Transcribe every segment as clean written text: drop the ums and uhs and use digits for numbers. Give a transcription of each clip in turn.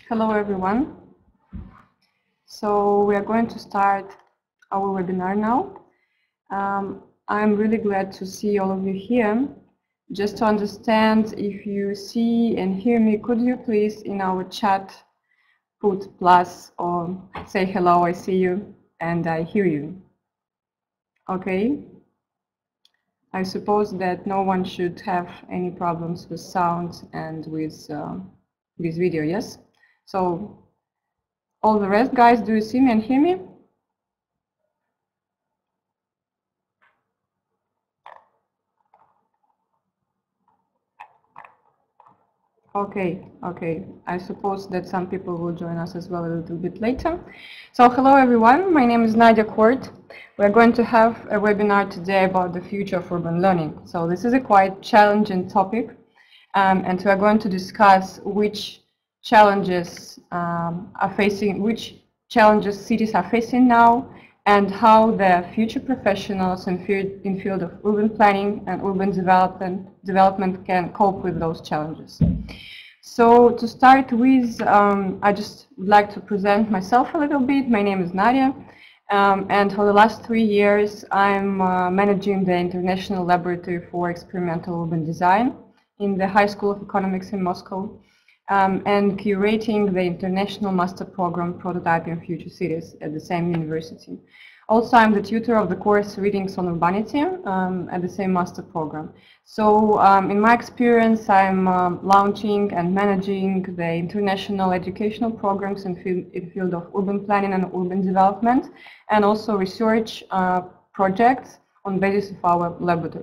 Hello everyone. So we are going to start our webinar now. I'm really glad to see all of you here. Just to understand, if you see and hear me, could you please in our chat put plus or say hello, I see you and I hear you. Okay. I suppose that no one should have any problems with sound and with this video, yes? So all the rest, guys, do you see me and hear me? Okay, okay. I suppose that some people will join us as well a little bit later. So hello everyone, my name is Nadia Khort. We're going to have a webinar today about the future of urban learning. So this is a quite challenging topic, and we are going to discuss which challenges which challenges cities are facing now, and how the future professionals in field of urban planning and urban development can cope with those challenges. So to start with, I just would like to present myself a little bit. My name is Nadia, and for the last 3 years I'm managing the International Laboratory for Experimental Urban Design in the High School of Economics in Moscow, and curating the International Master Program Prototyping Future Cities at the same university. Also, I'm the tutor of the course Readings on Urbanity at the same master program. So in my experience, I'm launching and managing the international educational programs in field of urban planning and urban development, and also research projects on basis of our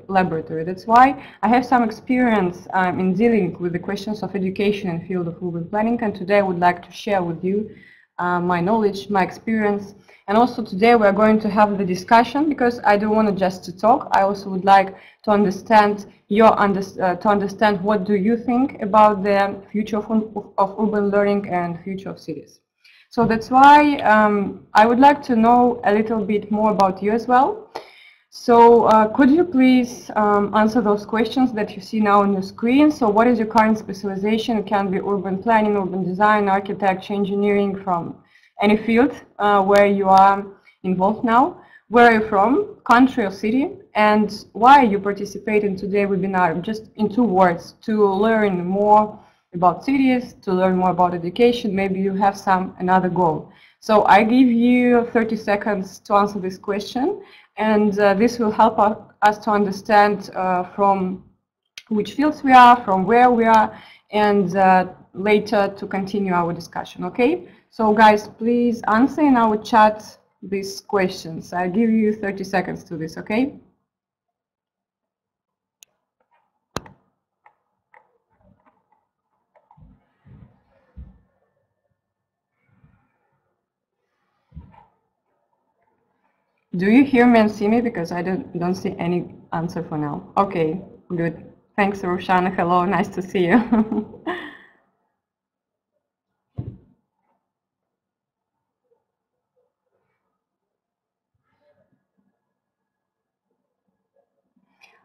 laboratory. That's why I have some experience in dealing with the questions of education in field of urban planning, and today I would like to share with you my knowledge, my experience. And also today we are going to have the discussion, because I don't want to just to talk. I also would like to understand what do you think about the future of urban learning and future of cities. So that's why I would like to know a little bit more about you as well. So could you please answer those questions that you see now on your screen? So what is your current specialization? It can be urban planning, urban design, architecture, engineering, from any field where you are involved now. Where are you from, country or city? And why you participate in today's webinar? Just in 2 words, to learn more about cities, to learn more about education. Maybe you have another goal. So I give you 30 seconds to answer this question. And this will help us to understand from which fields we are, from where we are, and later to continue our discussion, okay? So guys, please answer in our chat these questions. I'll give you 30 seconds to this, okay? Do you hear me and see me? Because I don't see any answer for now. Okay, good. Thanks, Roshana. Hello, nice to see you.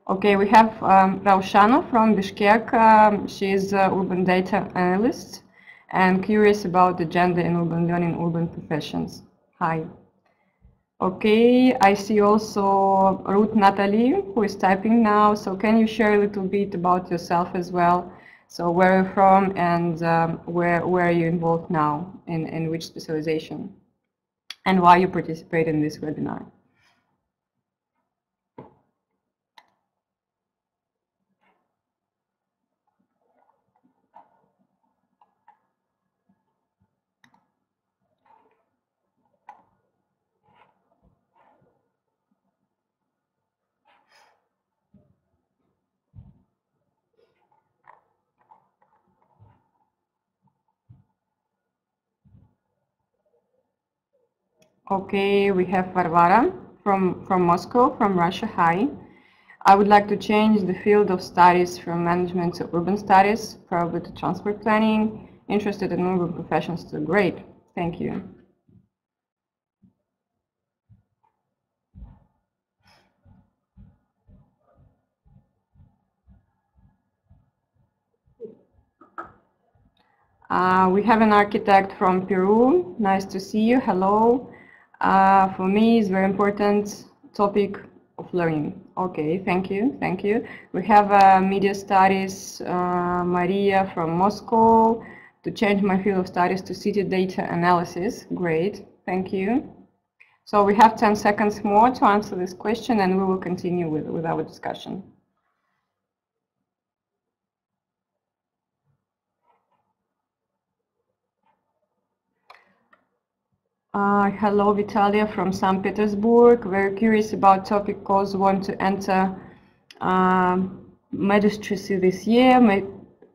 Okay, we have Raushana from Bishkek. She is an urban data analyst and curious about the gender in urban learning, urban professions. Hi. Okay, I see also Ruth Natalie, who is typing now. So can you share a little bit about yourself as well? So where are you from, and where are you involved now, in which specialization, and why you participate in this webinar? Okay, we have Varvara from Moscow, from Russia. Hi. I would like to change the field of studies from management to urban studies, probably to transport planning. Interested in urban professions too. Great, thank you. We have an architect from Peru. Nice to see you. Hello. For me, it's very important topic of learning. Okay, thank you, thank you. We have media studies, Maria from Moscow, to change my field of studies to city data analysis. Great, thank you. So we have 10 seconds more to answer this question, and we will continue with our discussion. Hello, Vitalia from St. Petersburg. Very curious about topic cause want to enter magistracy this year. My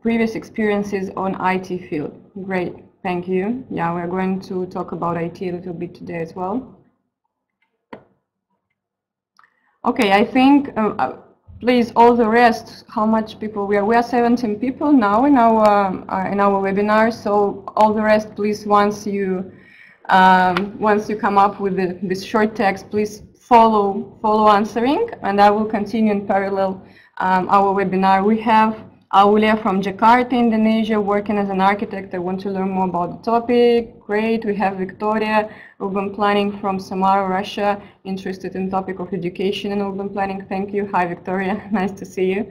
previous experiences on IT field. Great, thank you. Yeah, we're going to talk about IT a little bit today as well. Okay, I think, please, all the rest, how much people we are? We are 17 people now in our webinar. So all the rest, please, once you come up with this short text, please follow answering, and I will continue in parallel our webinar. We have Aulia from Jakarta, Indonesia, working as an architect. I want to learn more about the topic. Great. We have Victoria, urban planning from Samara, Russia, interested in topic of education and urban planning. Thank you. Hi, Victoria. Nice to see you.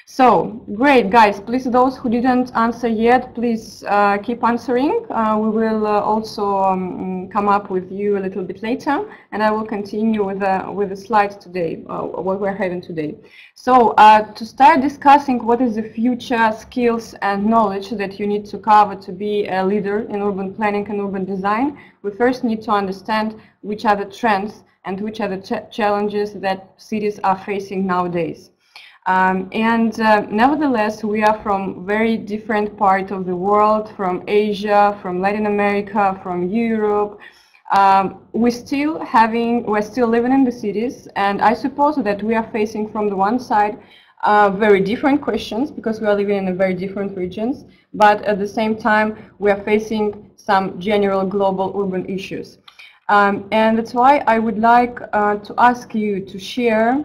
So, great, guys. Please, those who didn't answer yet, please keep answering. We will also come up with you a little bit later, and I will continue with the slides today, what we're having today. So, to start discussing what is the future skills and knowledge that you need to cover to be a leader in urban planning and urban design, we first need to understand which are the trends and which are the challenges that cities are facing nowadays. Nevertheless, we are from very different parts of the world, from Asia, from Latin America, from Europe. We're still living in the cities, and I suppose that we are facing from the one side very different questions because we are living in very different regions, but at the same time we are facing some general global urban issues. And that's why I would like to ask you to share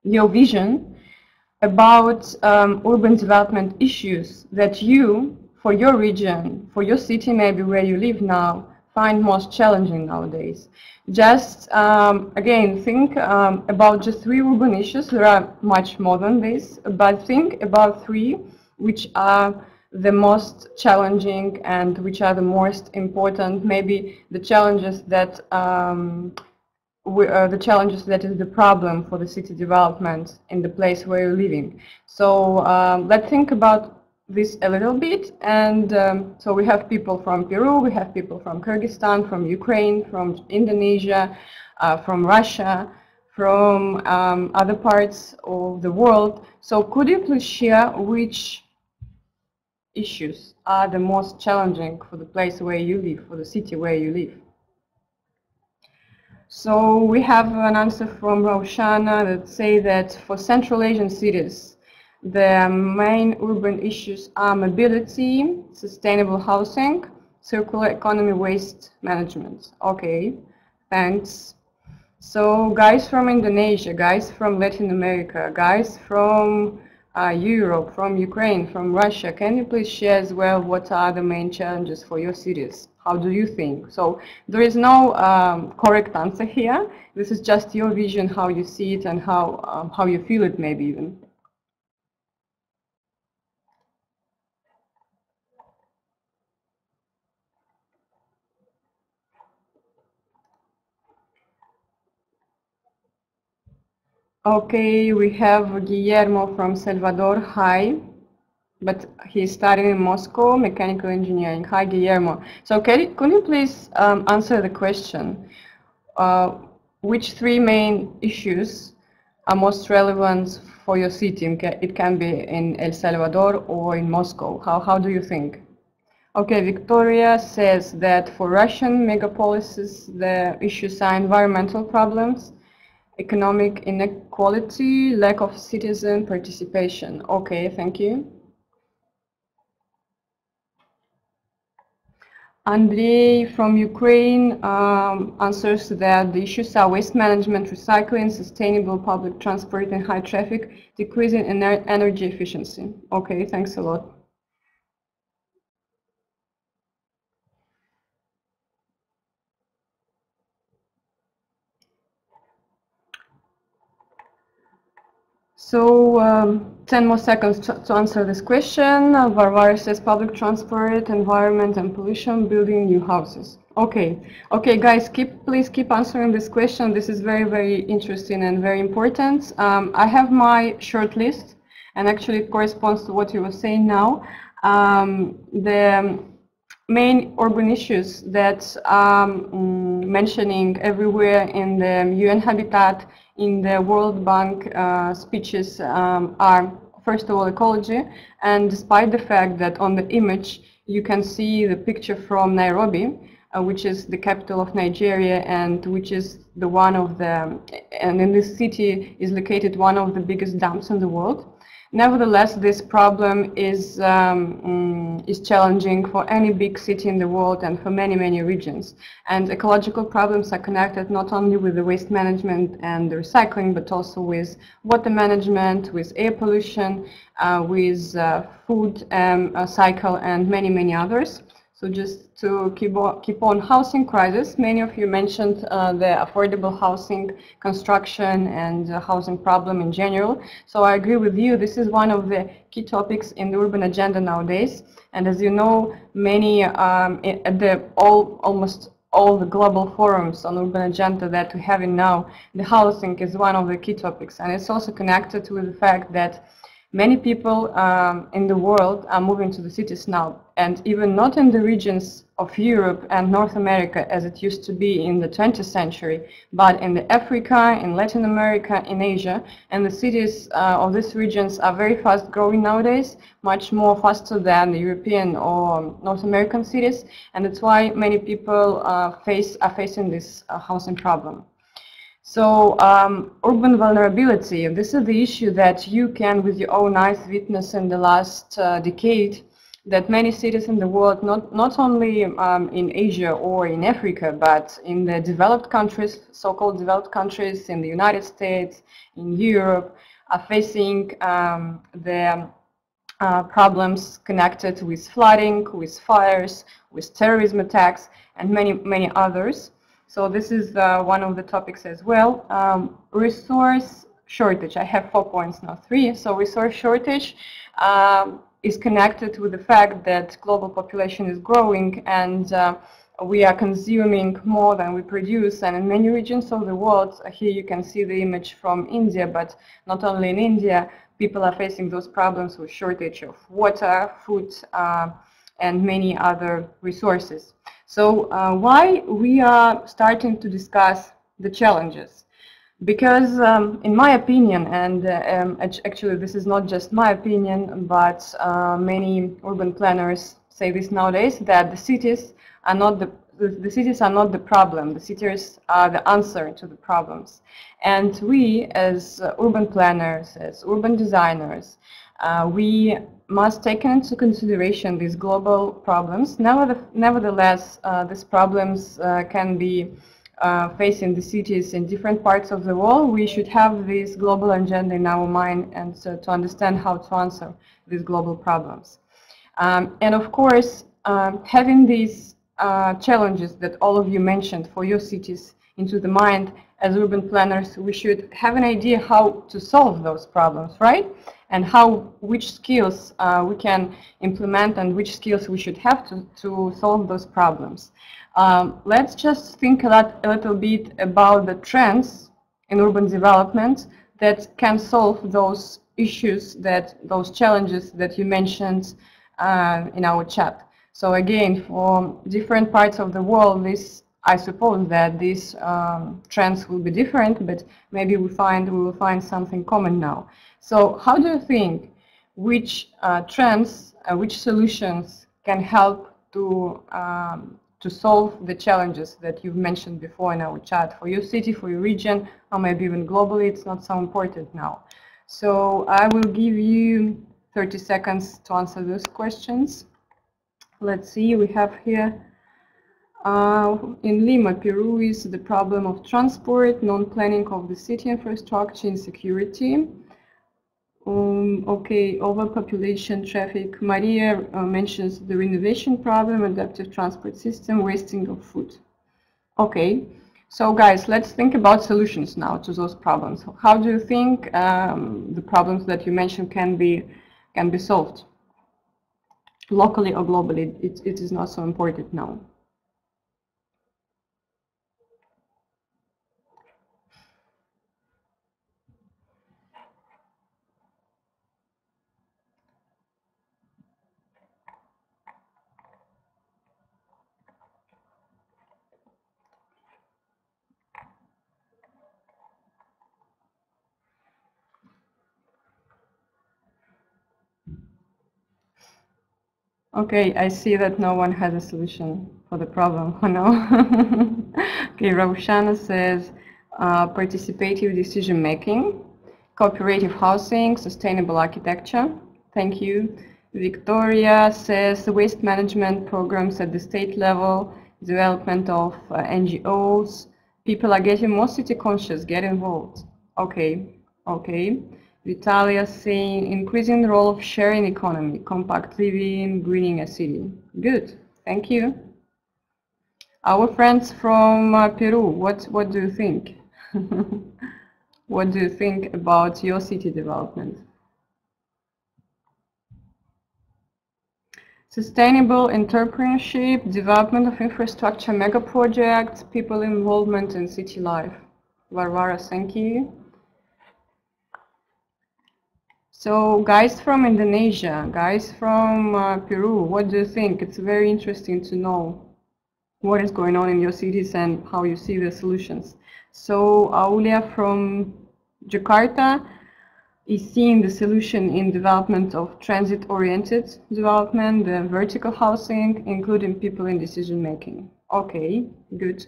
your vision about urban development issues that you, for your region, for your city maybe where you live now, find most challenging nowadays. Just, again, think about just 3 urban issues. There are much more than this, but think about 3 which are the most challenging and which are the most important, maybe the challenges that is the problem for the city development in the place where you're living. So let's think about this a little bit. And so we have people from Peru, we have people from Kyrgyzstan, from Ukraine, from Indonesia, from Russia, from other parts of the world. So could you please share which issues are the most challenging for the place where you live, for the city where you live? So we have an answer from Roshana that say that for Central Asian cities, the main urban issues are mobility, sustainable housing, circular economy, waste management. Okay, thanks. So guys from Indonesia, guys from Latin America, guys from Europe, from Ukraine, from Russia, can you please share as well what are the main challenges for your cities? How do you think? So there is no correct answer here. This is just your vision, how you see it and how you feel it maybe even. Okay, we have Guillermo from Salvador. Hi. But he's studying in Moscow, mechanical engineering. Hi, Guillermo. So could you please answer the question? Which 3 main issues are most relevant for your city? It can be in El Salvador or in Moscow. How do you think? Okay, Victoria says that for Russian megapolises, the issues are environmental problems, economic inequality, lack of citizen participation. Okay, thank you. Andrei from Ukraine answers that the issues are waste management, recycling, sustainable public transport and high traffic, decreasing energy efficiency. Okay, thanks a lot. So 10 more seconds to answer this question. Varvara says public transport, environment and pollution, building new houses. Okay, guys, please keep answering this question. This is very, very interesting and very important. I have my short list, and actually it corresponds to what you were saying now. The main urban issues that mentioning everywhere in the UN Habitat, in the World Bank speeches are, first of all, ecology, and despite the fact that on the image you can see the picture from Nairobi, which is the capital of Nigeria, and which is the one of the, and in this city is located one of the biggest dams in the world. Nevertheless, this problem is challenging for any big city in the world and for many, many regions. And ecological problems are connected not only with the waste management and the recycling, but also with water management, with air pollution, with food cycle, and many, many others. So just to keep on housing crisis, many of you mentioned the affordable housing construction and housing problem in general. So I agree with you, this is one of the key topics in the urban agenda nowadays. And as you know, many, almost all the global forums on urban agenda that we're having now, the housing is one of the key topics. And it's also connected with the fact that many people in the world are moving to the cities now, and even not in the regions of Europe and North America as it used to be in the 20th century, but in Africa, in Latin America, in Asia. And the cities of these regions are very fast growing nowadays, much more faster than the European or North American cities. And that's why many people are facing this housing problem. So urban vulnerability, this is the issue that you can with your own eyes witness in the last decade, that many cities in the world, not only in Asia or in Africa, but in the developed countries, so-called developed countries, in the United States, in Europe, are facing the problems connected with flooding, with fires, with terrorism attacks, and many, many others. So this is one of the topics as well. Resource shortage. I have 4 points, not 3. So resource shortage is connected with the fact that global population is growing, and we are consuming more than we produce. And in many regions of the world, here you can see the image from India, but not only in India, people are facing those problems with shortage of water, food, and many other resources. So why we are starting to discuss the challenges? Because in my opinion, and actually this is not just my opinion, but many urban planners say this nowadays, that the cities are not the problem. The cities are the answer to the problems. And we as urban planners, as urban designers, we must take into consideration these global problems. Nevertheless, these problems can be facing the cities in different parts of the world. We should have this global agenda in our mind, and so to understand how to answer these global problems. And of course, having these challenges that all of you mentioned for your cities into the mind, as urban planners, we should have an idea how to solve those problems, right? And which skills we can implement and which skills we should have to solve those problems. Let's just think a little bit about the trends in urban development that can solve those issues, those challenges that you mentioned in our chat. So again, for different parts of the world, I suppose that these trends will be different, but maybe we will find something common now. So how do you think which trends, which solutions can help to solve the challenges that you've mentioned before in our chat for your city, for your region, or maybe even globally? It's not so important now. So I will give you 30 seconds to answer those questions. Let's see, we have here in Lima, Peru, is the problem of transport, non-planning of the city infrastructure, insecurity. Okay, overpopulation, traffic. Maria mentions the renovation problem, adaptive transport system, wasting of food. Okay, So guys, let's think about solutions now to those problems. How do you think the problems that you mentioned can be solved? Locally or globally, it is not so important now. Okay, I see that no one has a solution for the problem. Oh no. Okay, Roshana says participative decision making, cooperative housing, sustainable architecture. Thank you. Victoria says waste management programs at the state level, development of NGOs. People are getting more city conscious, get involved. Okay, okay. Vitalia saying increasing the role of sharing economy, compact living, greening a city. Good, thank you. Our friends from Peru, what do you think? What do you think about your city development? Sustainable entrepreneurship, development of infrastructure, mega projects, people involvement in city life. Varvara, thank you. So guys from Indonesia, guys from Peru, what do you think? It's very interesting to know what is going on in your cities and how you see the solutions. So Aulia from Jakarta is seeing the solution in development of transit-oriented development, the vertical housing, including people in decision making. Okay, good.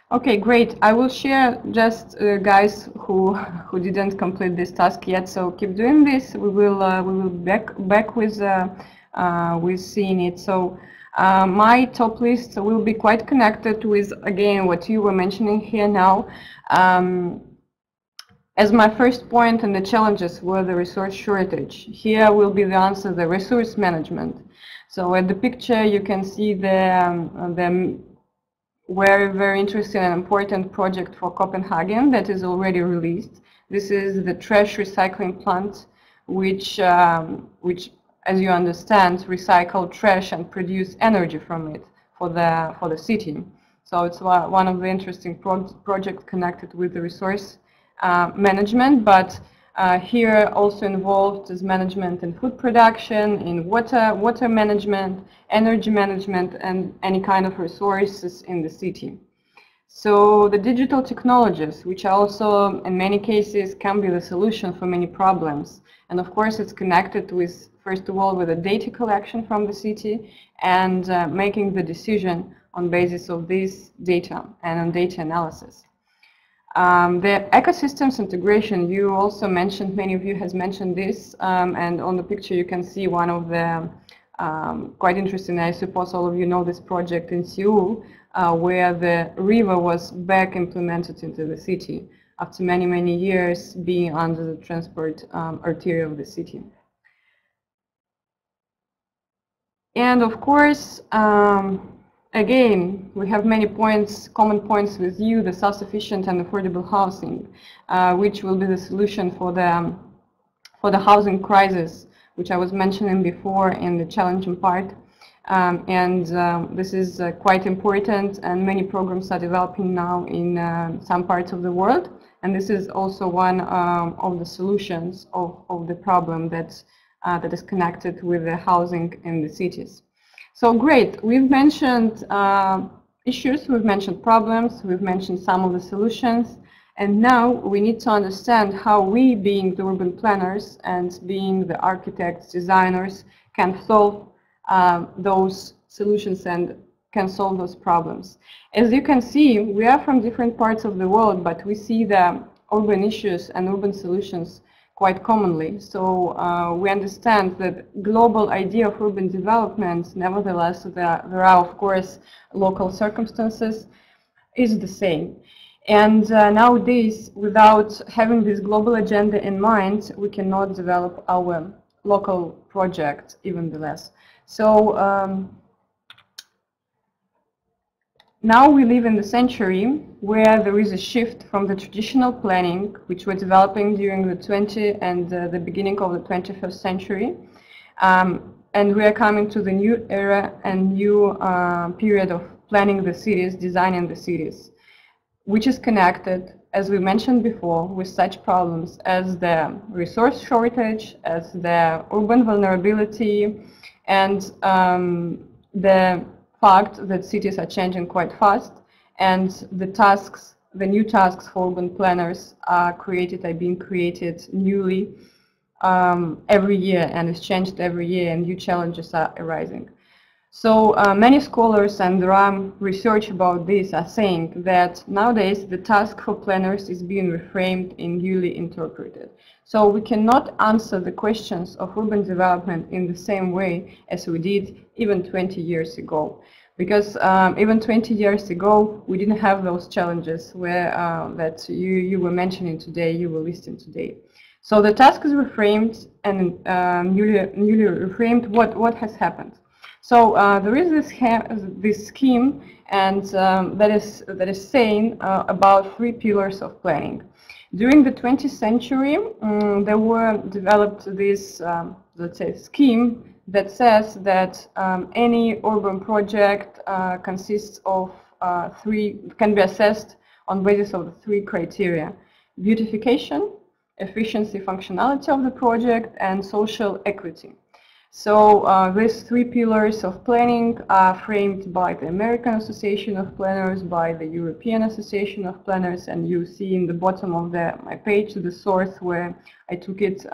Okay, great. I will share just guys who didn't complete this task yet. So keep doing this. We will back with seeing it. So my top list will be quite connected with again what you were mentioning here now. As my first point, and the challenges were the resource shortage. Here will be the answer: the resource management. So at the picture you can see the very interesting and important project for Copenhagen that is already released. This is the trash recycling plant, which as you understand, recycle trash and produce energy from it for the city. So it's one of the interesting projects connected with the resource management, but here also involved is management in food production, in water management, energy management, and any kind of resources in the city. So the digital technologies, which also in many cases can be the solution for many problems. And of course it's connected with, first of all, with the data collection from the city and making the decision on basis of this data and on data analysis. The ecosystems integration, you also mentioned, many of you has mentioned this, and on the picture you can see one of the quite interesting, I suppose all of you know this project in Seoul, where the river was back implemented into the city after many years being under the transport artery of the city. And of course, again, we have many points, common points with you, the self-sufficient and affordable housing, which will be the solution for the housing crisis, which I was mentioning before in the challenging part. This is quite important, and many programs are developing now in some parts of the world. And this is also one of the solutions of the problem that is connected with the housing in the cities. So great, we've mentioned issues, we've mentioned problems, we've mentioned some of the solutions, and now we need to understand how we, being the urban planners and being the architects, designers, can solve those solutions and can solve those problems. As you can see, we are from different parts of the world, but we see the urban issues and urban solutions quite commonly. So we understand that global idea of urban development, nevertheless, there are of course local circumstances, is the same. And nowadays, without having this global agenda in mind, we cannot develop our local projects even less. So now we live in the century where there is a shift from the traditional planning, which we're developing during the 20th and the beginning of the 21st century, and we are coming to the new era and new period of planning the cities, designing the cities, which is connected, as we mentioned before, with such problems as the resource shortage, as the urban vulnerability, and the fact that cities are changing quite fast, and the tasks, the new tasks for urban planners are being created newly every year, and is changed every year, and new challenges are arising. So many scholars, and there are research about this, are saying that nowadays the task for planners is being reframed and newly interpreted. So we cannot answer the questions of urban development in the same way as we did even 20 years ago. Because even 20 years ago, we didn't have those challenges where that you were mentioning today, you were listing today. So the task is reframed and newly reframed. What has happened? So there is this scheme, and that is saying about 3 pillars of planning. During the 20th century, there were developed this, let's say, scheme that says that any urban project consists of can be assessed on basis of the 3 criteria: beautification, efficiency, functionality of the project, and social equity. So these 3 pillars of planning are framed by the American Association of Planners, by the European Association of Planners, and you see in the bottom of my page the source where I took it.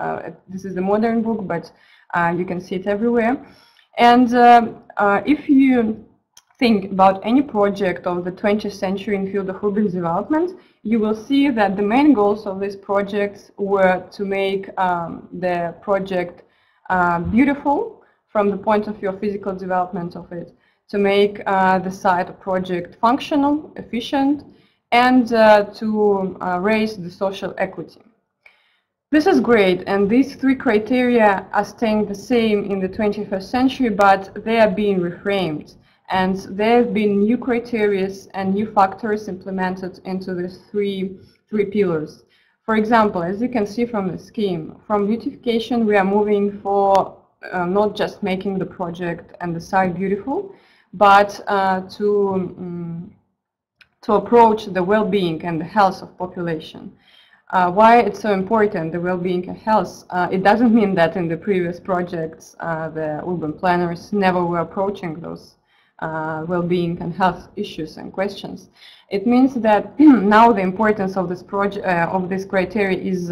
This is a modern book, but you can see it everywhere. And if you think about any project of the 20th century in field of urban development, you will see that the main goals of these projects were to make the project beautiful from the point of view of physical development of it, to make the site or project functional, efficient, and to raise the social equity. This is great, and these 3 criteria are staying the same in the 21st century, but they are being reframed, and there have been new criteria and new factors implemented into these three pillars. For example, as you can see from the scheme, from beautification we are moving for not just making the project and the site beautiful, but to approach the well-being and the health of population. Why it's so important, the well-being and health? It doesn't mean that in the previous projects the urban planners never were approaching those well-being and health issues and questions. It means that now the importance of this project, of this criteria, is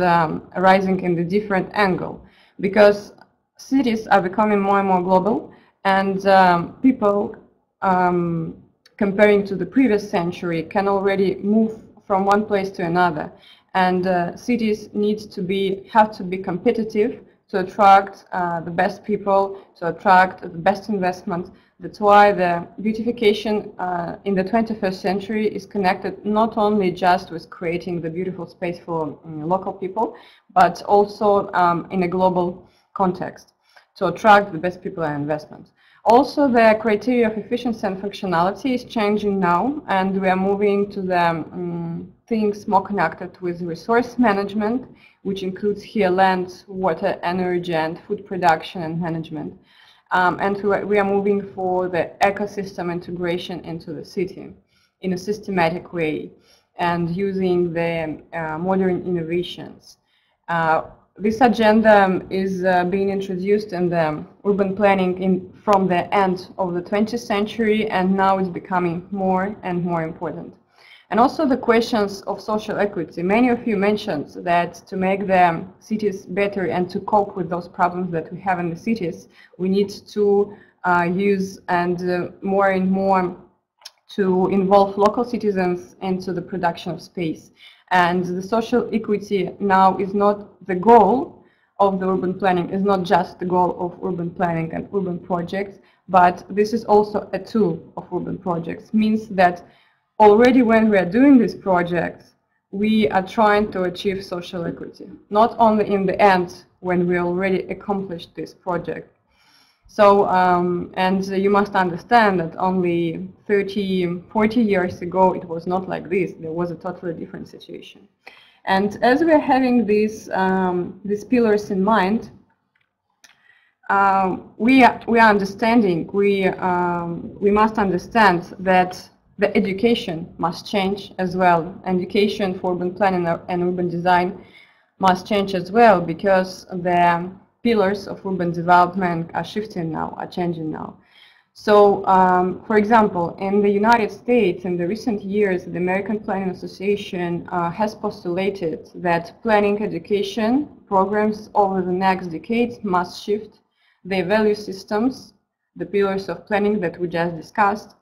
rising in the different angle, because cities are becoming more and more global, and people, comparing to the previous century, can already move from one place to another, and cities have to be competitive to attract the best people, to attract the best investment. That's why the beautification in the 21st century is connected not only just with creating the beautiful space for local people, but also in a global context to attract the best people and investment. Also, the criteria of efficiency and functionality is changing now, and we are moving to the things more connected with resource management, which includes here land, water, energy, and food production and management. And we are moving for the ecosystem integration into the city in a systematic way, and using the modern innovations. This agenda is being introduced in the urban planning from the end of the 20th century, and now it's becoming more and more important. And also the questions of social equity. Many of you mentioned that to make the cities better and to cope with those problems that we have in the cities, we need to use and more to involve local citizens into the production of space. And the social equity now is not the goal of the urban planning, is not just the goal of urban planning and urban projects, but this is also a tool of urban projects. Means that already when we are doing these projects, we are trying to achieve social equity, not only in the end when we already accomplished this project. So, and you must understand that only 30, 40 years ago it was not like this. There was a totally different situation. And as we are having these pillars in mind, we are understanding, we must understand that the education must change as well. Education for urban planning and urban design must change as well, because the pillars of urban development are shifting now, are changing now. So, for example, in the United States, in the recent years, the American Planning Association has postulated that planning education programs over the next decades must shift their value systems, the pillars of planning that we just discussed,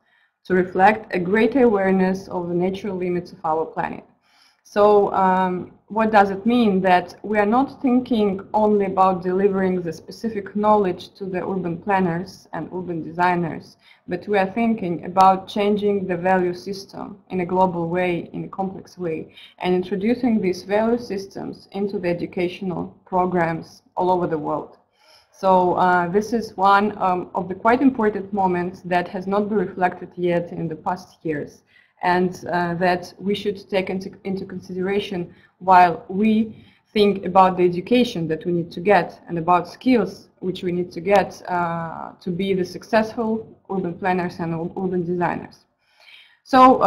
to reflect a greater awareness of the natural limits of our planet. So what does it mean? That we are not thinking only about delivering the specific knowledge to the urban planners and urban designers, but we are thinking about changing the value system in a global way, in a complex way, and introducing these value systems into the educational programs all over the world. So this is one of the quite important moments that has not been reflected yet in the past years, and that we should take into consideration while we think about the education that we need to get and about skills which we need to get to be the successful urban planners and urban designers. So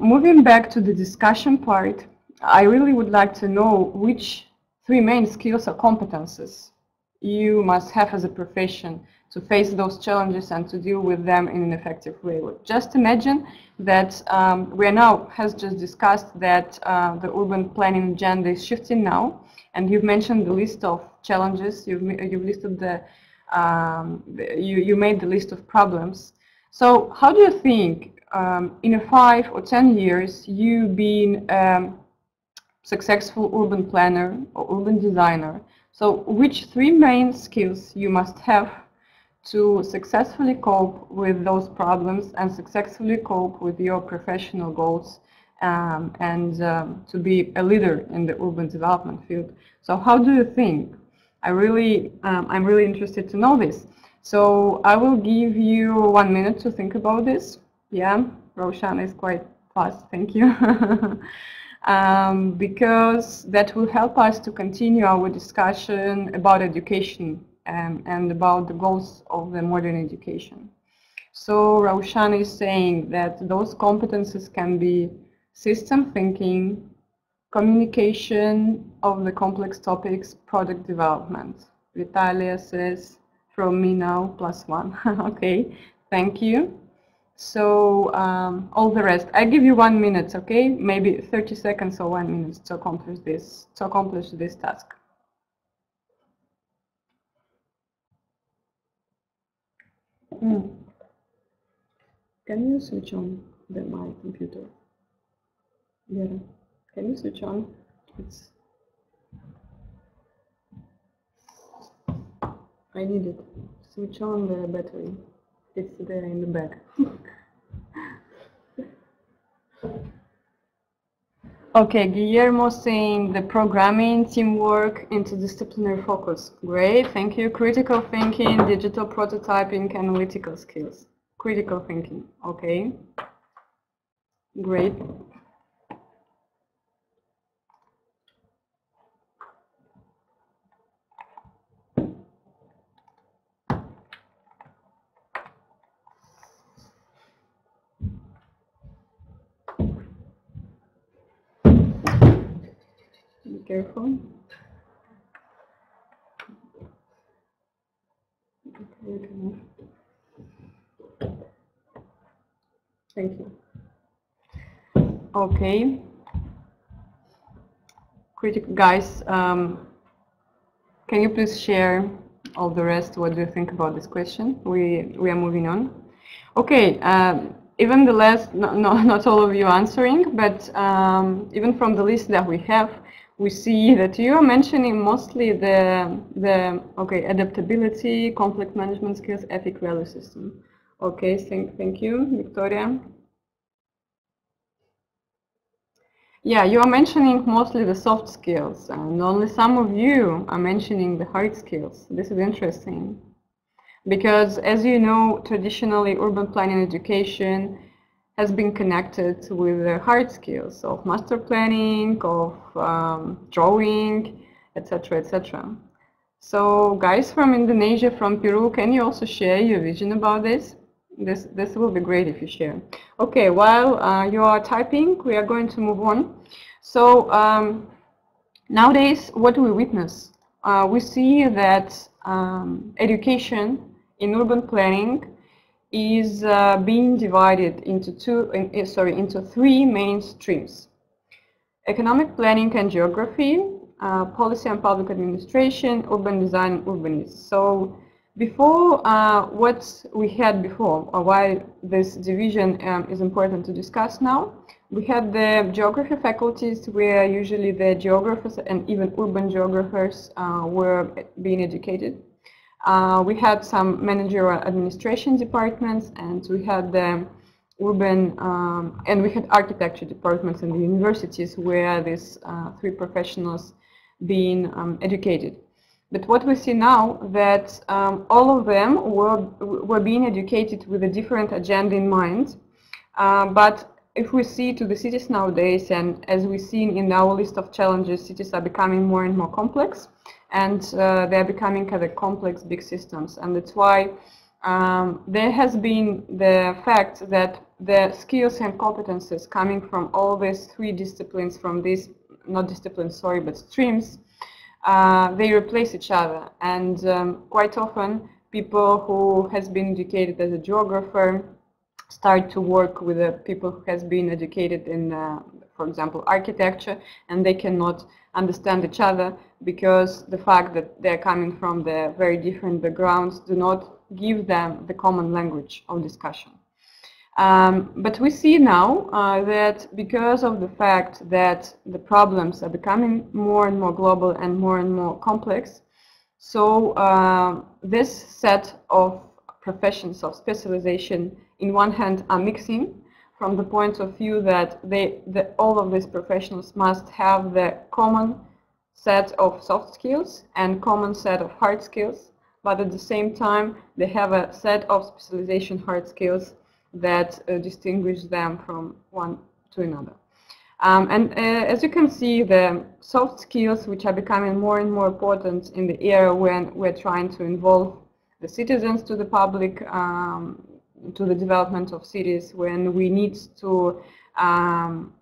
moving back to the discussion part, I really would like to know which three main skills or competences you must have as a profession to face those challenges and to deal with them in an effective way. Just imagine that we are now, has just discussed that the urban planning agenda is shifting now, and you've mentioned the list of challenges, you've listed the, you made the list of problems. So how do you think in 5 or 10 years you being a successful urban planner or urban designer, so which three main skills you must have to successfully cope with those problems and successfully cope with your professional goals and to be a leader in the urban development field? So how do you think? I'm really interested to know this. So I will give you 1 minute to think about this. Yeah, Roshan is quite fast, thank you. Because that will help us to continue our discussion about education and about the goals of the modern education. So Roshan is saying that those competences can be system thinking, communication of the complex topics, product development. Vitalia says, from me now, +1. Okay, thank you. So all the rest, I give you 1 minute, okay? Maybe 30 seconds or 1 minute to accomplish this task. Can you switch on my computer? Yeah. Can you switch on? I need it. Switch on the battery. It's there in the back. Okay, Guillermo saying the programming, teamwork, interdisciplinary focus. Great, thank you. Critical thinking, digital prototyping, analytical skills. Critical thinking, okay. Great. Be careful. Okay. Thank you. Okay. Critical guys, can you please share all the rest? What do you think about this question? We are moving on. Okay. Even the last, not all of you answering, but even from the list that we have, we see that you are mentioning mostly the adaptability, conflict management skills, ethic value system. Okay, thank you, Victoria. Yeah, you are mentioning mostly the soft skills, and only some of you are mentioning the hard skills. This is interesting. Because, as you know, traditionally urban planning education has been connected with the hard skills of master planning, of drawing, etc., etc. So, guys from Indonesia, from Peru, can you also share your vision about this? This will be great if you share. Okay, while you are typing, we are going to move on. So, nowadays, what do we witness? We see that education in urban planning is being divided into three main streams: economic planning and geography, policy and public administration, urban design, and urbanists. So before what we had before, or why this division is important to discuss now, we had the geography faculties where usually the geographers and even urban geographers were being educated. We had some managerial administration departments, and we had the urban and we had architecture departments in the universities where these three professionals being educated. But what we see now that all of them were being educated with a different agenda in mind. But if we see to the cities nowadays, and as we've seen in our list of challenges, cities are becoming more and more complex, and they're becoming kind of complex big systems. And that's why there has been the fact that the skills and competences coming from all these three disciplines, from these, not disciplines, sorry, but streams, they replace each other. And quite often, people who has been educated as a geographer start to work with the people who has been educated in, for example, architecture, and they cannot understand each other because the fact that they're coming from the very different backgrounds do not give them the common language of discussion. But we see now that because of the fact that the problems are becoming more and more global and more complex, so this set of professions of specialization, in one hand, are mixing from the point of view that all of these professionals must have the common set of soft skills and common set of hard skills, but at the same time they have a set of specialization hard skills that distinguish them from one to another. As you can see, the soft skills, which are becoming more and more important in the era when we're trying to involve the citizens to the public, to the development of cities, when we need to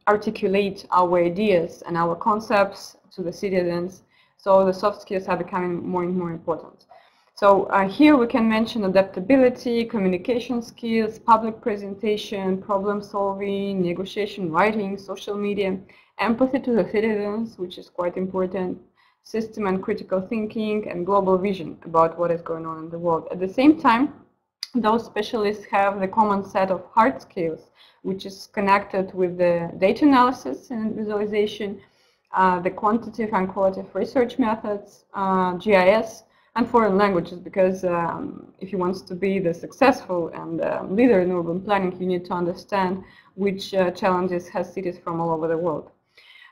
articulate our ideas and our concepts to the citizens. So the soft skills are becoming more and more important. So here we can mention adaptability, communication skills, public presentation, problem solving, negotiation, writing, social media, empathy to the citizens, which is quite important, system and critical thinking, and global vision about what is going on in the world. At the same time, those specialists have the common set of hard skills, which is connected with the data analysis and visualization, the quantitative and qualitative research methods, GIS, and foreign languages, because if you want to be the successful and leader in urban planning, you need to understand which challenges has cities from all over the world.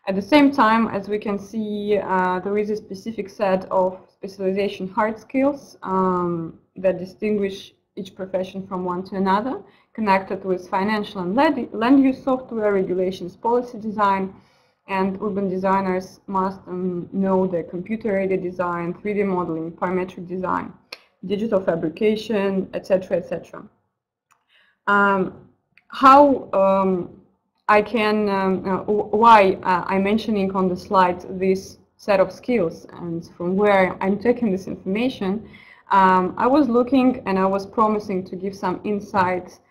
At the same time, as we can see, there is a specific set of specialization hard skills that distinguish each profession from one to another, connected with financial and land use software, regulations, policy design, and urban designers must know the computer-aided design, 3D modeling, parametric design, digital fabrication, etc., etc. Why I'm mentioning on the slide this set of skills and from where I'm taking this information, I was looking and I was promising to give some insights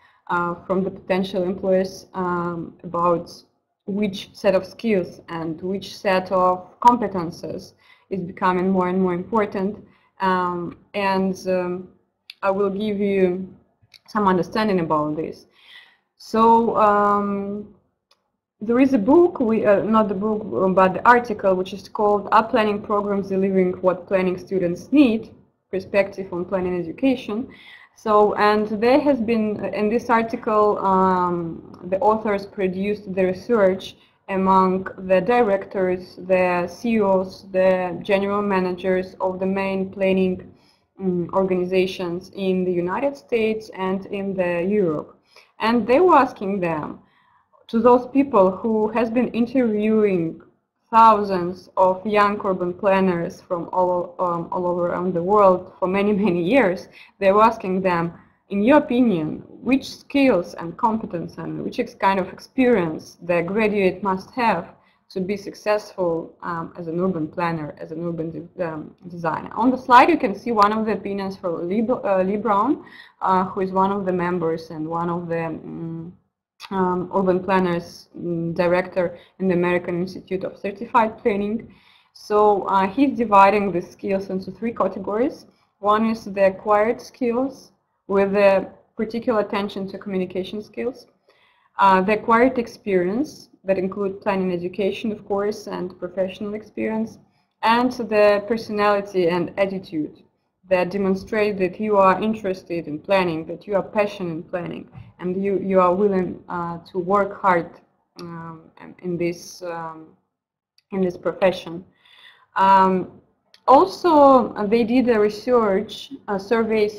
from the potential employers about which set of skills and which set of competences is becoming more and more important, and I will give you some understanding about this. So there is a book, not the book, but the article, which is called "Are Planning Programs Delivering What Planning Students Need? Perspective on Planning Education." So, and there has been, in this article, the authors produced the research among the directors, the CEOs, the general managers of the main planning organizations in the United States and in the Europe. And they were asking them, to those people who has been interviewing thousands of young urban planners from all over around the world for many, many years, they were asking them, in your opinion, which skills and competence and which kind of experience the graduate must have to be successful as an urban planner, as an urban designer. On the slide you can see one of the opinions from Lee Brown, who is one of the members and one of the urban planners director in the American Institute of Certified Planning. So he's dividing the skills into three categories. One is the acquired skills with a particular attention to communication skills. The acquired experience that include planning education, of course, and professional experience, and the personality and attitude that demonstrate that you are interested in planning, that you are passionate in planning, and you are willing to work hard in this profession. Also, they did a survey,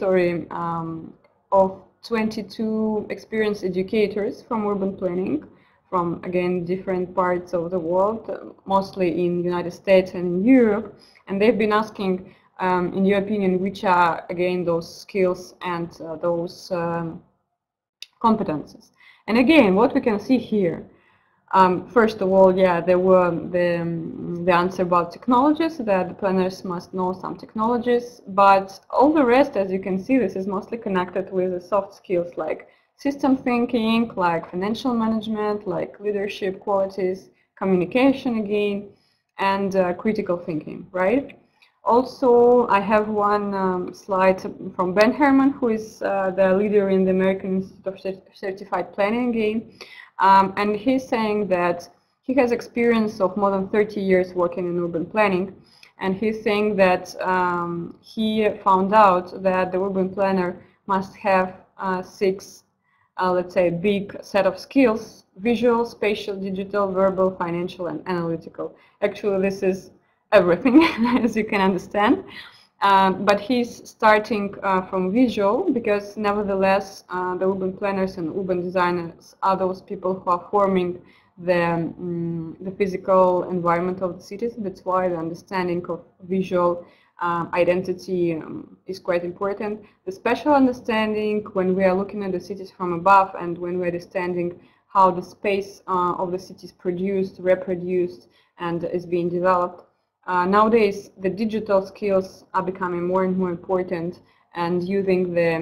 of 22 experienced educators from urban planning, from, again, different parts of the world, mostly in the United States and in Europe, and they've been asking, in your opinion, which are, again, those skills and those competences. And again, what we can see here, first of all, yeah, there were the answer about technologies, that the planners must know some technologies, but all the rest, as you can see, this is mostly connected with the soft skills like system thinking, like financial management, like leadership qualities, communication again, and critical thinking, right? Also, I have one slide from Ben Herman, who is the leader in the American Institute of Certified Planning again. And he's saying that he has experience of more than 30 years working in urban planning, and he's saying that he found out that the urban planner must have 6, let's say, big set of skills: visual, spatial, digital, verbal, financial, and analytical. Actually, this is everything, as you can understand. But he's starting from visual, because nevertheless the urban planners and urban designers are those people who are forming the physical environment of the cities. That's why the understanding of visual identity is quite important. The spatial understanding, when we are looking at the cities from above and when we're understanding how the space of the city is produced, reproduced, and is being developed. Nowadays, the digital skills are becoming more and more important, and using the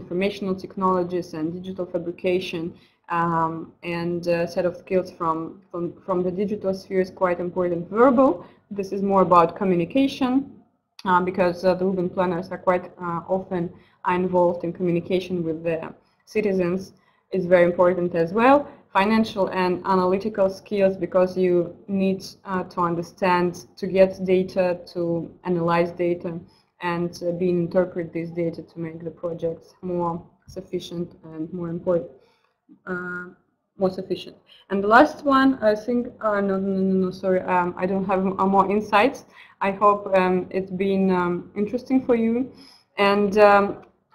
informational technologies and digital fabrication and set of skills from the digital sphere is quite important. Verbal, this is more about communication, because the urban planners are quite often involved in communication with the citizens, is very important as well. Financial and analytical skills, because you need to understand, to get data, to analyze data, and interpret this data to make the projects more sufficient and more important, more sufficient. And the last one, I think, no, sorry, I don't have more insights. I hope it's been interesting for you. And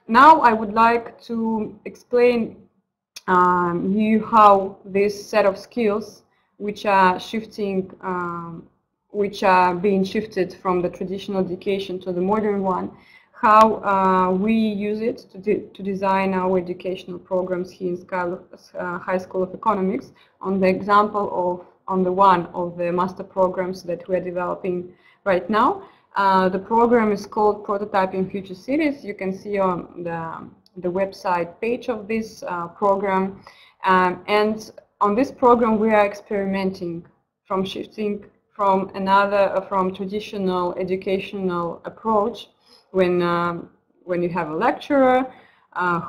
now I would like to explain you how this set of skills, which are shifting, which are being shifted from the traditional education to the modern one, how we use it to design our educational programs here in High School of Economics, on the example of, on the one of the master programs that we are developing right now. The program is called Prototyping Future Cities. You can see on the website page of this program, and on this program we are experimenting from shifting from traditional educational approach when you have a lecturer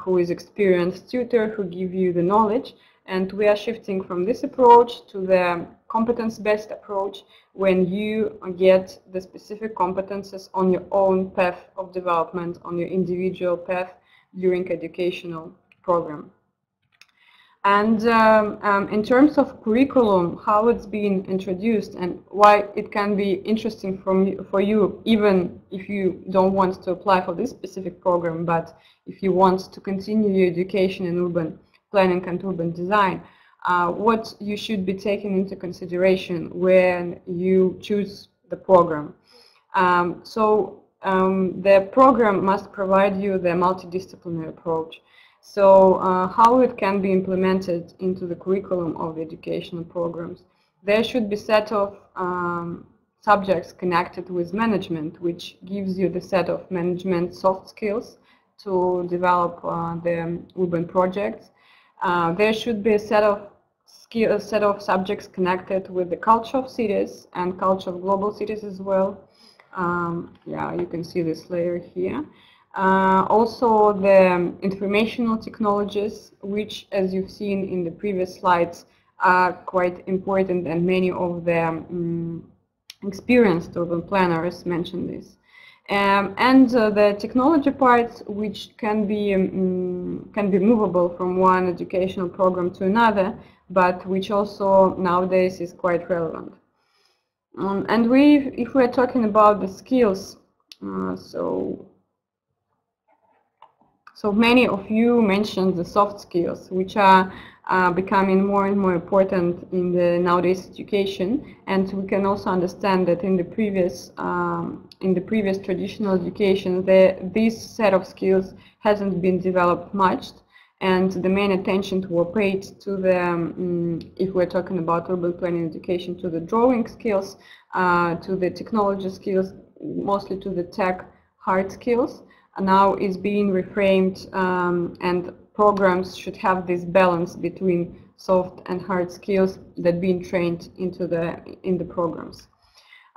who is experienced tutor who give you the knowledge, and we are shifting from this approach to the competence-based approach, when you get the specific competences on your own path of development, on your individual path during educational program. And in terms of curriculum, how it's been introduced and why it can be interesting for you, even if you don't want to apply for this specific program, but if you want to continue your education in urban planning and urban design, what you should be taking into consideration when you choose the program. The program must provide you the multidisciplinary approach. So how it can be implemented into the curriculum of the educational programs. There should be a set of subjects connected with management, which gives you the set of management soft skills to develop the urban projects. There should be a set of subjects connected with the culture of cities and culture of global cities as well. Yeah, you can see this layer here. Also the informational technologies, which, as you've seen in the previous slides, are quite important, and many of the experienced urban planners mentioned this. And the technology parts, which can be movable from one educational program to another, but which also nowadays is quite relevant. And if we're talking about the skills, so many of you mentioned the soft skills, which are becoming more and more important in the nowadays education, and we can also understand that in the previous traditional education, this set of skills hasn't been developed much, and the main attention were paid to the, if we're talking about urban planning education, to the drawing skills, to the technology skills, mostly to the tech hard skills. Now is being reframed, and programs should have this balance between soft and hard skills that being trained in the programs.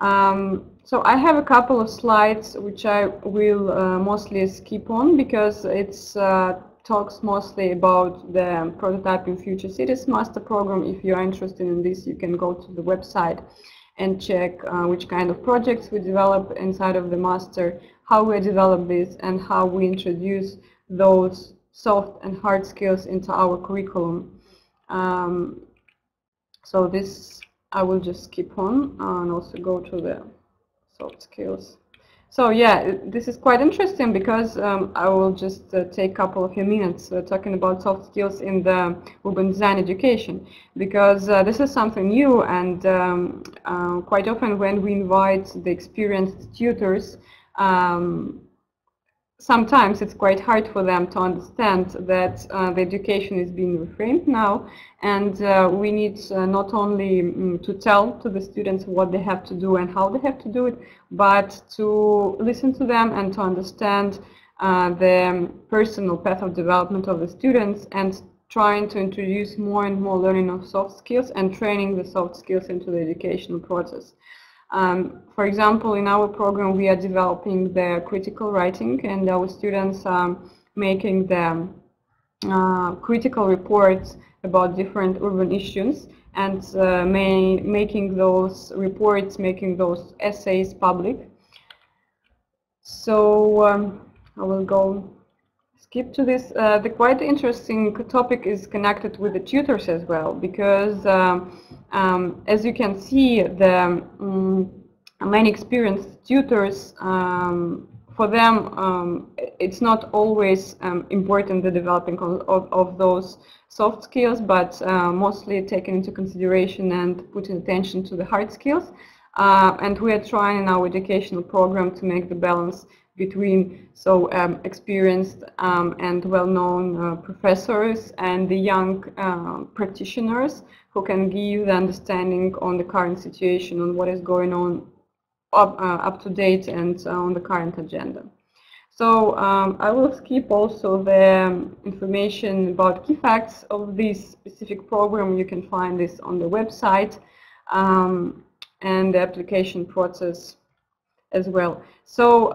So I have a couple of slides which I will mostly skip on, because it's talks mostly about the Prototyping Future Cities Master Program. If you are interested in this, you can go to the website and check which kind of projects we develop inside of the master, how we develop this, and how we introduce those soft and hard skills into our curriculum. So this I will just skip on and also go to the soft skills. So yeah, this is quite interesting, because I will just take a couple of minutes talking about soft skills in the urban design education, because this is something new, and quite often when we invite the experienced tutors, sometimes it's quite hard for them to understand that the education is being reframed now, and we need not only to tell to the students what they have to do and how they have to do it, but to listen to them and to understand the personal path of development of the students, and trying to introduce more and more learning of soft skills and training the soft skills into the educational process. For example, in our program we are developing the critical writing, and our students are making the critical reports about different urban issues, and making those reports, making those essays public. So I will skip to this. The quite interesting topic is connected with the tutors as well, because as you can see, the many experienced tutors, for them it's not always important the developing of those soft skills, but mostly taken into consideration and putting attention to the hard skills. And we are trying in our educational program to make the balance between experienced and well-known professors and the young practitioners who can give the understanding on the current situation, on what is going on up to date and on the current agenda. So I will skip also the information about key facts of this specific program. You can find this on the website, and the application process as well. So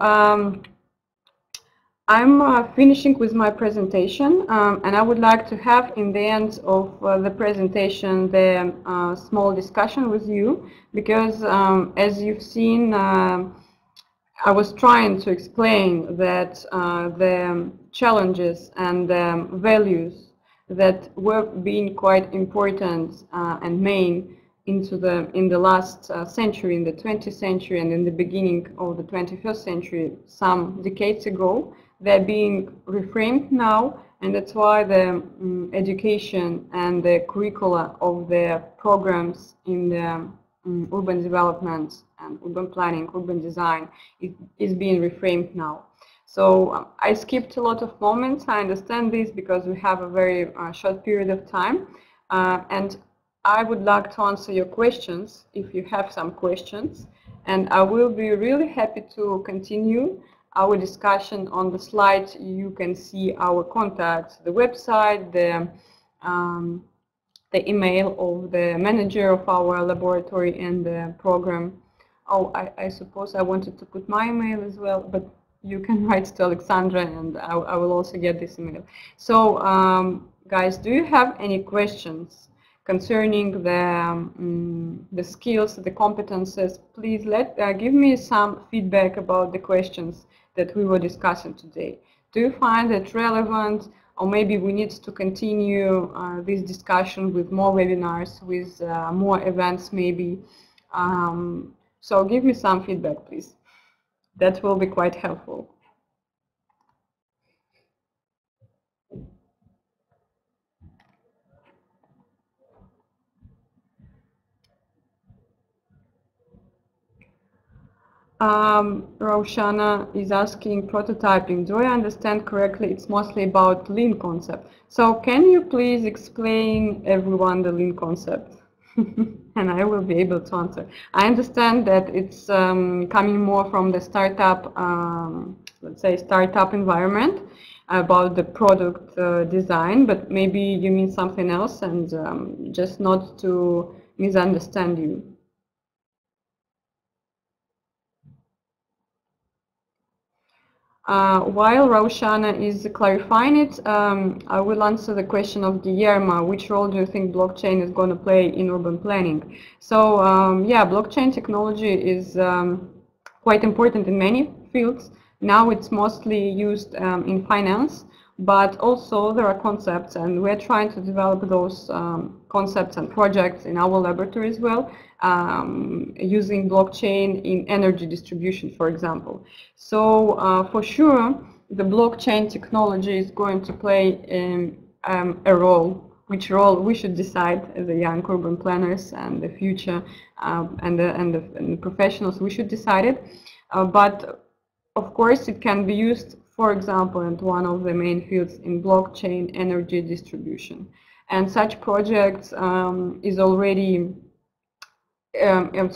I'm finishing with my presentation, and I would like to have in the end of the presentation the small discussion with you, because as you've seen, I was trying to explain that the challenges and the values that were being quite important and main in the last century, in the 20th century and in the beginning of the 21st century, some decades ago. They're being reframed now, and that's why the education and the curricula of the programs in the urban development and urban planning, urban design is being reframed now. So I skipped a lot of moments. I understand this because we have a very short period of time, and I would like to answer your questions if you have some questions, and I will be really happy to continue our discussion. On the slide you can see our contacts, the website, the email of the manager of our laboratory and the program. Oh, I suppose I wanted to put my email as well, but you can write to Alexandra and I will also get this email. So guys, do you have any questions concerning the skills, the competences? Please give me some feedback about the questions that we were discussing today. Do you find it relevant, or maybe we need to continue this discussion with more webinars, with more events maybe? So give me some feedback, please. That will be quite helpful. Roshana is asking prototyping. Do I understand correctly? It's mostly about lean concept. So can you please explain everyone the lean concept? And I will be able to answer. I understand that it's coming more from the startup, let's say startup environment, about the product design, but maybe you mean something else, and just not to misunderstand you. While Roshana is clarifying it, I will answer the question of Guillermo. Which role do you think blockchain is going to play in urban planning? So yeah, blockchain technology is quite important in many fields. Now it's mostly used in finance, but also there are concepts, and we're trying to develop those concepts and projects in our laboratory as well, using blockchain in energy distribution, for example. So for sure, the blockchain technology is going to play a role. Which role we should decide as the young urban planners and the future and the professionals, we should decide it. But of course, it can be used, for example, in one of the main fields in blockchain energy distribution. And such projects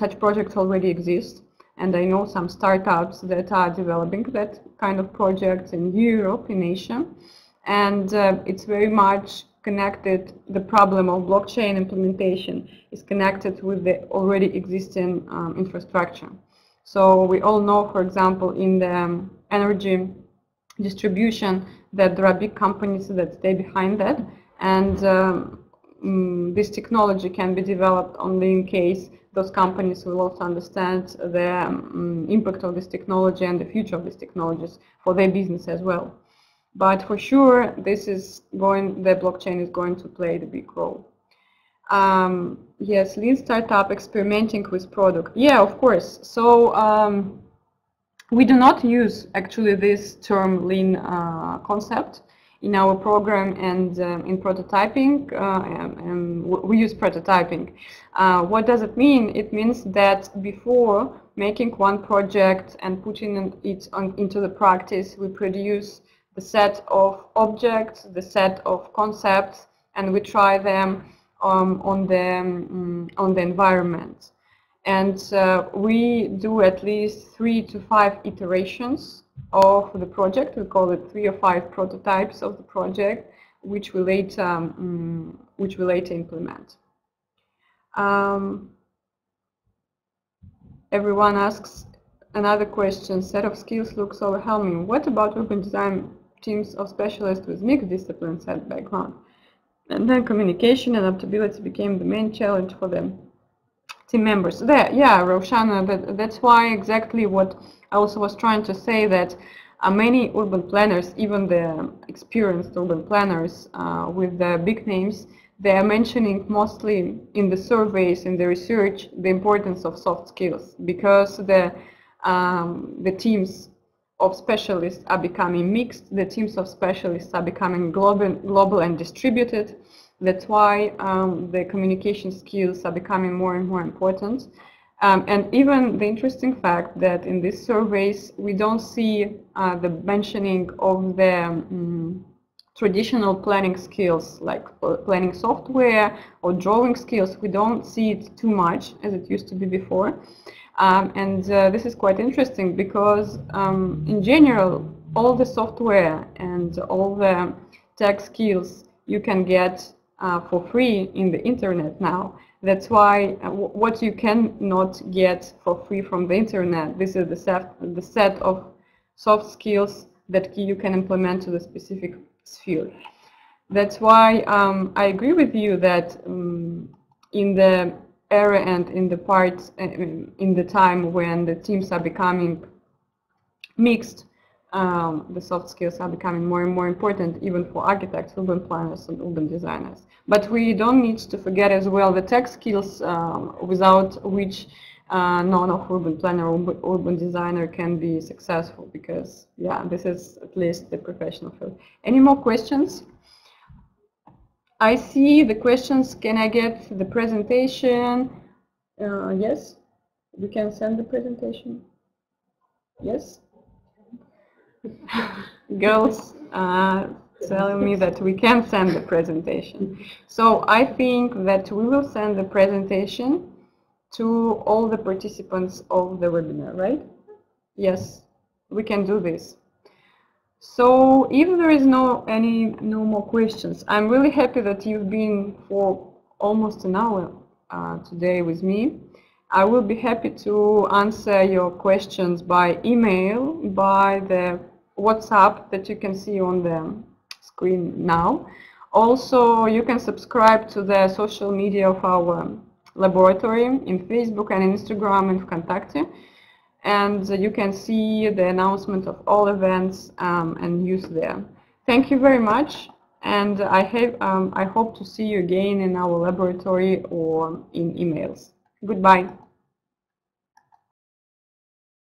such projects already exist. And I know some startups that are developing that kind of projects in Europe, in Asia. And it's very much connected, the problem of blockchain implementation is connected with the already existing infrastructure. So we all know, for example, in the energy distribution, that there are big companies that stay behind that, and this technology can be developed only in case those companies will also understand the impact of this technology and the future of these technologies for their business as well. But for sure, the blockchain is going to play the big role. Yes, lean startup experimenting with product. Yeah, of course. So we do not use actually this term lean concept in our program and in prototyping. And we use prototyping. What does it mean? It means that before making one project and putting it into the practice, we produce the set of objects, the set of concepts, and we try them on the environment. And we do at least 3 to 5 iterations of the project. We call it 3 or 5 prototypes of the project, which we later implement. Everyone asks another question. Set of skills looks overwhelming. What about urban design teams of specialists with mixed disciplines and background? And then communication and adaptability became the main challenge for the team members. Yeah, Roshana, that's why exactly what I also was trying to say, that many urban planners, even the experienced urban planners with the big names, they are mentioning mostly in the surveys, in the research, the importance of soft skills, because the teams of specialists are becoming mixed, the teams of specialists are becoming global and distributed. That's why the communication skills are becoming more and more important. And even the interesting fact that in these surveys we don't see the mentioning of the traditional planning skills like planning software or drawing skills. We don't see it too much as it used to be before. This is quite interesting because in general all the software and all the tech skills you can get for free in the internet now. That's why what you cannot get for free from the internet, this is the set of soft skills that you can implement to the specific sphere. That's why I agree with you that in the era and in the parts in the time when the teams are becoming mixed, the soft skills are becoming more and more important, even for architects, urban planners, and urban designers. But we don't need to forget as well the tech skills, without which none of urban planner or urban designer can be successful, because yeah, this is at least the professional field. Any more questions? I see the questions. Can I get the presentation? Yes, we can send the presentation. Yes. Girls telling me that we can send the presentation. So I think that we will send the presentation to all the participants of the webinar, right? Yes, we can do this. So if there is no more questions, I'm really happy that you've been for almost an hour today with me. I will be happy to answer your questions by email, by the WhatsApp that you can see on the screen now. Also, you can subscribe to the social media of our laboratory in Facebook and Instagram and Contact. And you can see the announcement of all events and news there. Thank you very much, and I hope to see you again in our laboratory or in emails. Goodbye.